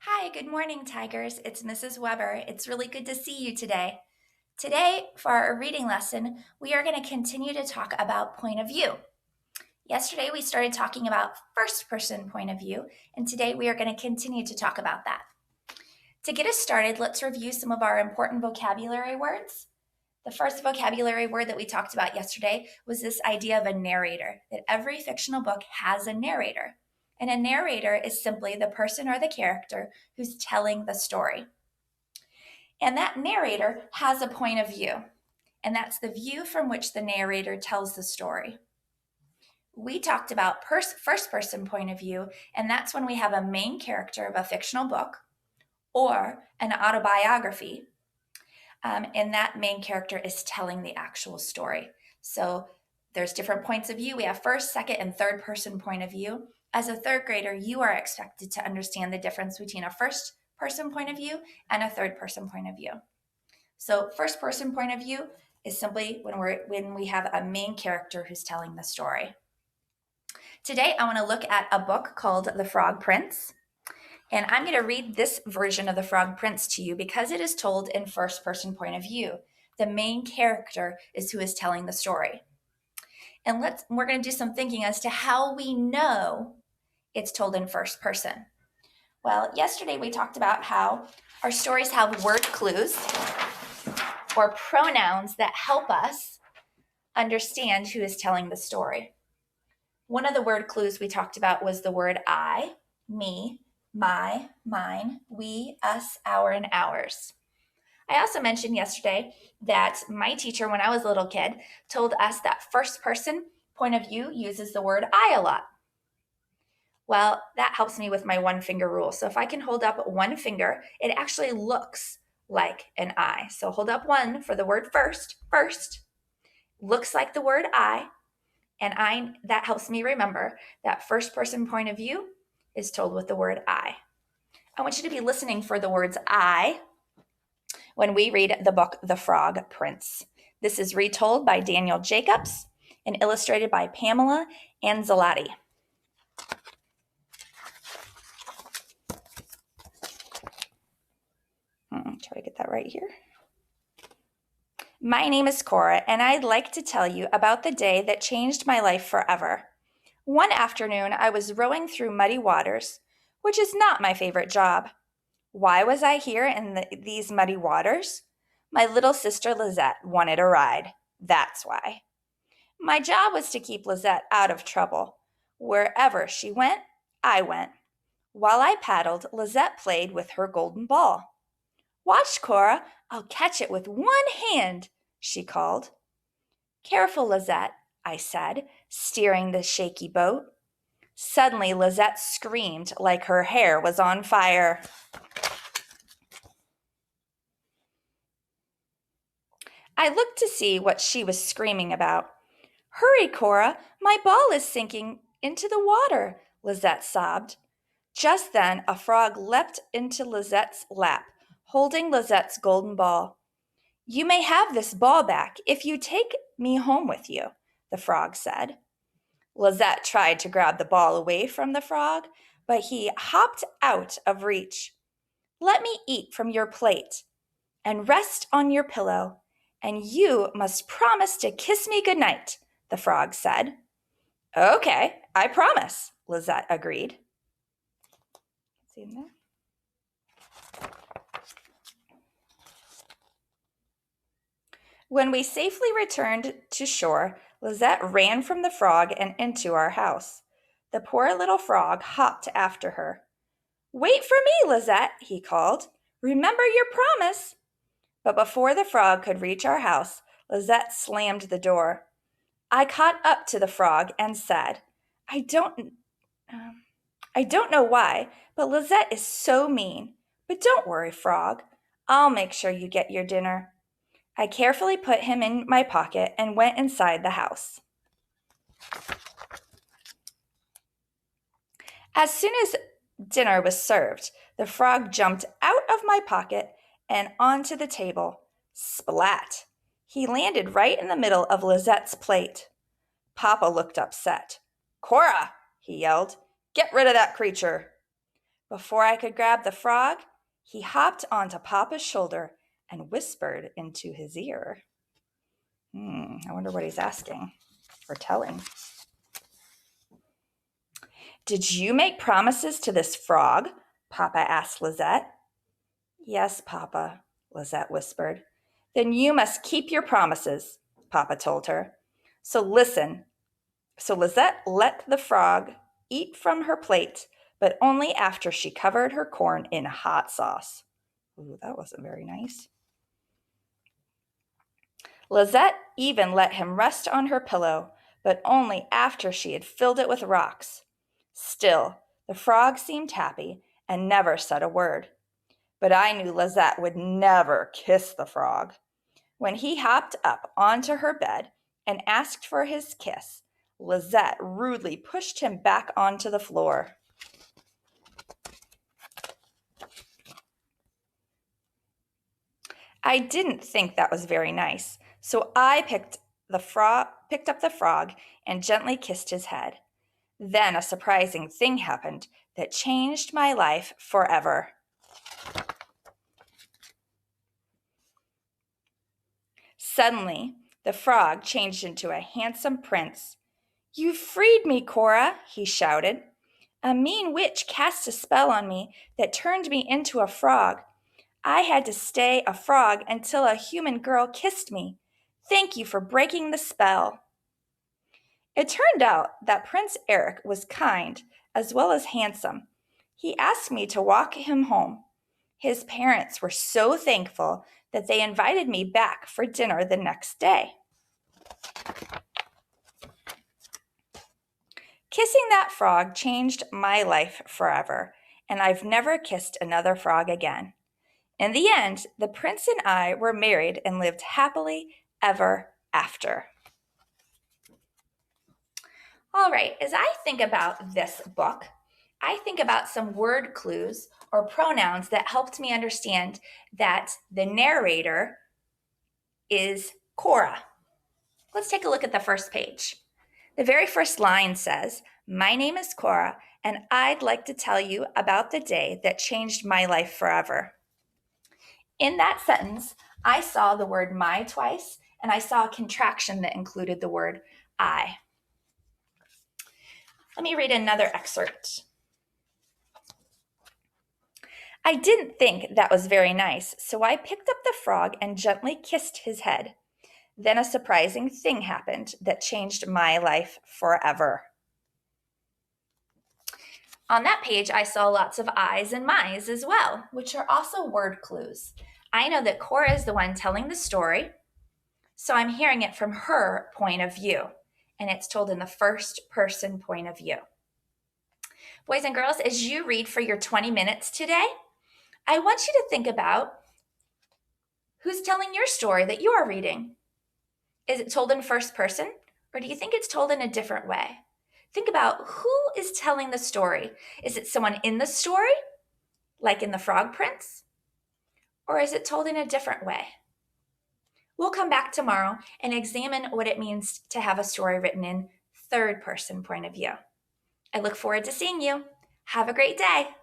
Hi, good morning, Tigers. It's Mrs. Weber. It's really good to see you today. Today, for our reading lesson, we are going to continue to talk about point of view. Yesterday, we started talking about first person point of view, and today we are going to continue to talk about that. To get us started, let's review some of our important vocabulary words. The first vocabulary word that we talked about yesterday was this idea of a narrator, that every fictional book has a narrator. And a narrator is simply the person or the character who's telling the story. And that narrator has a point of view, and that's the view from which the narrator tells the story. We talked about first person point of view, and that's when we have a main character of a fictional book or an autobiography, and that main character is telling the actual story. So there's different points of view. We have first, second, and third person point of view. As a third grader, you are expected to understand the difference between a first person point of view and a third person point of view. So first person point of view is simply when we have a main character who's telling the story. Today, I want to look at a book called The Frog Prince. And I'm going to read this version of The Frog Prince to you because it is told in first person point of view. The main character is who is telling the story. And we're going to do some thinking as to how we know it's told in first person. Well, yesterday we talked about how our stories have word clues or pronouns that help us understand who is telling the story. One of the word clues we talked about was the word I, me, my, mine, we, us, our, and ours. I also mentioned yesterday that my teacher, when I was a little kid, told us that first person point of view uses the word I a lot. Well, that helps me with my one finger rule. So if I can hold up one finger, it actually looks like an I. So hold up one for the word first, looks like the word I, and that helps me remember that first person point of view is told with the word I. I want you to be listening for the words I when we read the book The Frog Prince. This is retold by Daniel Jacobs and illustrated by Pamela Anzalati. Try to get that right here. My name is Cora, and I'd like to tell you about the day that changed my life forever. One afternoon, I was rowing through muddy waters, which is not my favorite job. Why was I here in these muddy waters? My little sister Lizette wanted a ride. That's why. My job was to keep Lizette out of trouble. Wherever she went, I went. While I paddled, Lizette played with her golden ball. Watch, Cora, I'll catch it with one hand, she called. Careful, Lizette, I said, steering the shaky boat. Suddenly, Lizette screamed like her hair was on fire. I looked to see what she was screaming about. Hurry, Cora, my ball is sinking into the water, Lizette sobbed. Just then, a frog leapt into Lizette's lap, holding Lizette's golden ball. You may have this ball back if you take me home with you, the frog said. Lizette tried to grab the ball away from the frog, but he hopped out of reach. Let me eat from your plate and rest on your pillow, and you must promise to kiss me goodnight, the frog said. Okay, I promise, Lizette agreed. See in there? When we safely returned to shore, Lizette ran from the frog and into our house. The poor little frog hopped after her. Wait for me, Lizette, he called. Remember your promise. But before the frog could reach our house, Lizette slammed the door. I caught up to the frog and said, I don't know why, but Lizette is so mean. But don't worry, frog. I'll make sure you get your dinner. I carefully put him in my pocket and went inside the house. As soon as dinner was served, the frog jumped out of my pocket and onto the table. Splat! He landed right in the middle of Lizette's plate. Papa looked upset. Cora, he yelled, get rid of that creature. Before I could grab the frog, he hopped onto Papa's shoulder and whispered into his ear. I wonder what he's asking or telling. Did you make promises to this frog? Papa asked Lizette. Yes, Papa, Lizette whispered. Then you must keep your promises, Papa told her. So listen. So Lizette let the frog eat from her plate, but only after she covered her corn in hot sauce. Ooh, that wasn't very nice. Lizette even let him rest on her pillow, but only after she had filled it with rocks. Still, the frog seemed happy and never said a word. But I knew Lizette would never kiss the frog. When he hopped up onto her bed and asked for his kiss, Lizette rudely pushed him back onto the floor. I didn't think that was very nice, so I picked up the frog and gently kissed his head. Then a surprising thing happened that changed my life forever. Suddenly, the frog changed into a handsome prince. "You freed me, Cora," he shouted. "A mean witch cast a spell on me that turned me into a frog. I had to stay a frog until a human girl kissed me. Thank you for breaking the spell." It turned out that Prince Eric was kind as well as handsome. He asked me to walk him home. His parents were so thankful that they invited me back for dinner the next day. Kissing that frog changed my life forever, and I've never kissed another frog again. In the end, the prince and I were married and lived happily ever after. All right, as I think about this book, I think about some word clues or pronouns that helped me understand that the narrator is Cora. Let's take a look at the first page. The very first line says, "My name is Cora, and I'd like to tell you about the day that changed my life forever." In that sentence, I saw the word my twice, and I saw a contraction that included the word I. Let me read another excerpt. I didn't think that was very nice, so I picked up the frog and gently kissed his head. Then a surprising thing happened that changed my life forever. On that page, I saw lots of I's and my's as well, which are also word clues. I know that Cora is the one telling the story, so I'm hearing it from her point of view, and it's told in the first person point of view. Boys and girls, as you read for your 20 minutes today, I want you to think about who's telling your story that you are reading. Is it told in first person, or do you think it's told in a different way? Think about who is telling the story. Is it someone in the story, like in The Frog Prince? Or is it told in a different way? We'll come back tomorrow and examine what it means to have a story written in third person point of view. I look forward to seeing you. Have a great day.